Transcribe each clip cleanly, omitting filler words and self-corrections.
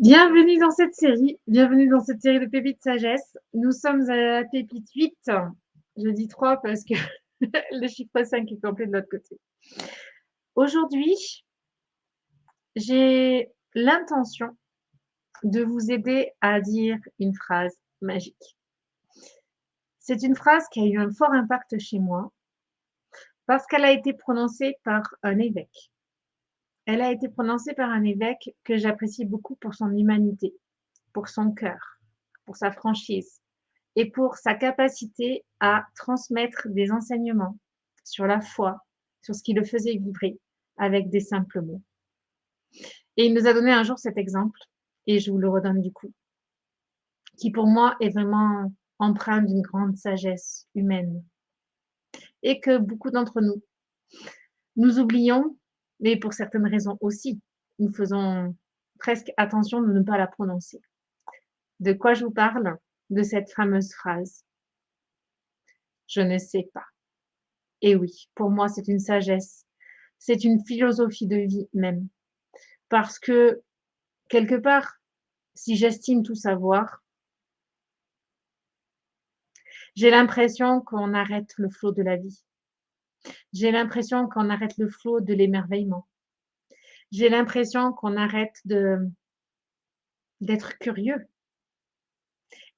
Bienvenue dans cette série, bienvenue dans cette série de pépites sagesse. Nous sommes à la pépite 8. Je dis 3 parce que le chiffre 5 est complet de l'autre côté. Aujourd'hui, j'ai l'intention de vous aider à dire une phrase magique. C'est une phrase qui a eu un fort impact chez moi parce qu'elle a été prononcée par un évêque. Elle a été prononcée par un évêque que j'apprécie beaucoup pour son humanité, pour son cœur, pour sa franchise et pour sa capacité à transmettre des enseignements sur la foi, sur ce qui le faisait vibrer avec des simples mots. Et il nous a donné un jour cet exemple, et je vous le redonne du coup, qui pour moi est vraiment empreint d'une grande sagesse humaine et que beaucoup d'entre nous oublions, mais pour certaines raisons aussi, nous faisons presque attention de ne pas la prononcer. De quoi je vous parle? De cette fameuse phrase. Je ne sais pas. Et oui, pour moi, c'est une sagesse. C'est une philosophie de vie même. Parce que, quelque part, si j'estime tout savoir, j'ai l'impression qu'on arrête le flot de la vie. J'ai l'impression qu'on arrête le flot de l'émerveillement. J'ai l'impression qu'on arrête d'être curieux.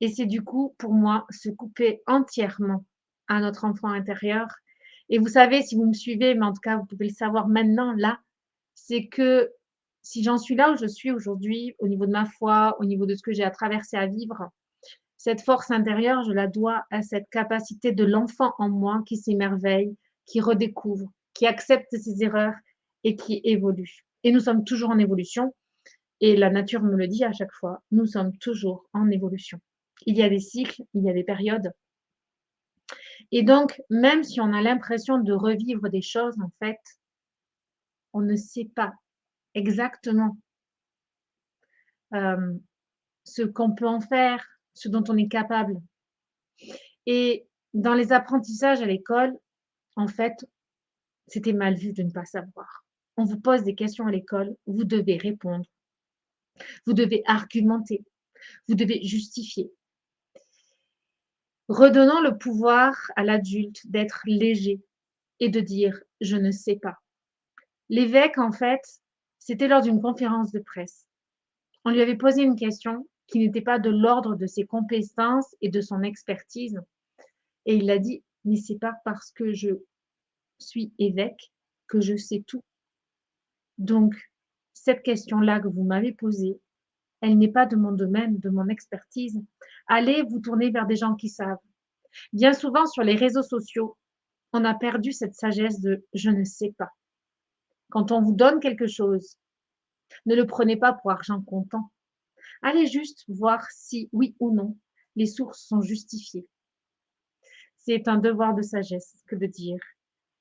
Et c'est du coup, pour moi, se couper entièrement à notre enfant intérieur. Et vous savez, si vous me suivez, mais en tout cas, vous pouvez le savoir maintenant, là, c'est que si j'en suis là où je suis aujourd'hui, au niveau de ma foi, au niveau de ce que j'ai à traverser à vivre, cette force intérieure, je la dois à cette capacité de l'enfant en moi qui s'émerveille, qui redécouvre, qui accepte ses erreurs et qui évolue. Et nous sommes toujours en évolution. Et la nature me le dit à chaque fois, nous sommes toujours en évolution. Il y a des cycles, il y a des périodes. Et donc, même si on a l'impression de revivre des choses, en fait, on ne sait pas exactement euh, ce qu'on peut en faire, ce dont on est capable. Et dans les apprentissages à l'école, en fait, c'était mal vu de ne pas savoir. On vous pose des questions à l'école, vous devez répondre, vous devez argumenter, vous devez justifier. Redonnant le pouvoir à l'adulte d'être léger et de dire je ne sais pas. L'évêque, en fait, c'était lors d'une conférence de presse. On lui avait posé une question qui n'était pas de l'ordre de ses compétences et de son expertise. Et il a dit, mais c'est pas parce que je suis évêque que je sais tout. Donc, cette question-là que vous m'avez posée, elle n'est pas de mon domaine, de mon expertise. Allez vous tourner vers des gens qui savent. Bien souvent, sur les réseaux sociaux, on a perdu cette sagesse de je ne sais pas. Quand on vous donne quelque chose, ne le prenez pas pour argent comptant. Allez juste voir si, oui ou non, les sources sont justifiées. C'est un devoir de sagesse que de dire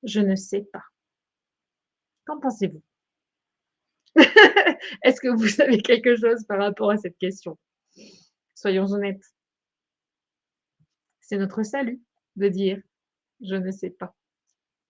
je ne sais pas. Qu'en pensez-vous? Est-ce que vous savez quelque chose par rapport à cette question? Soyons honnêtes. C'est notre salut de dire je ne sais pas.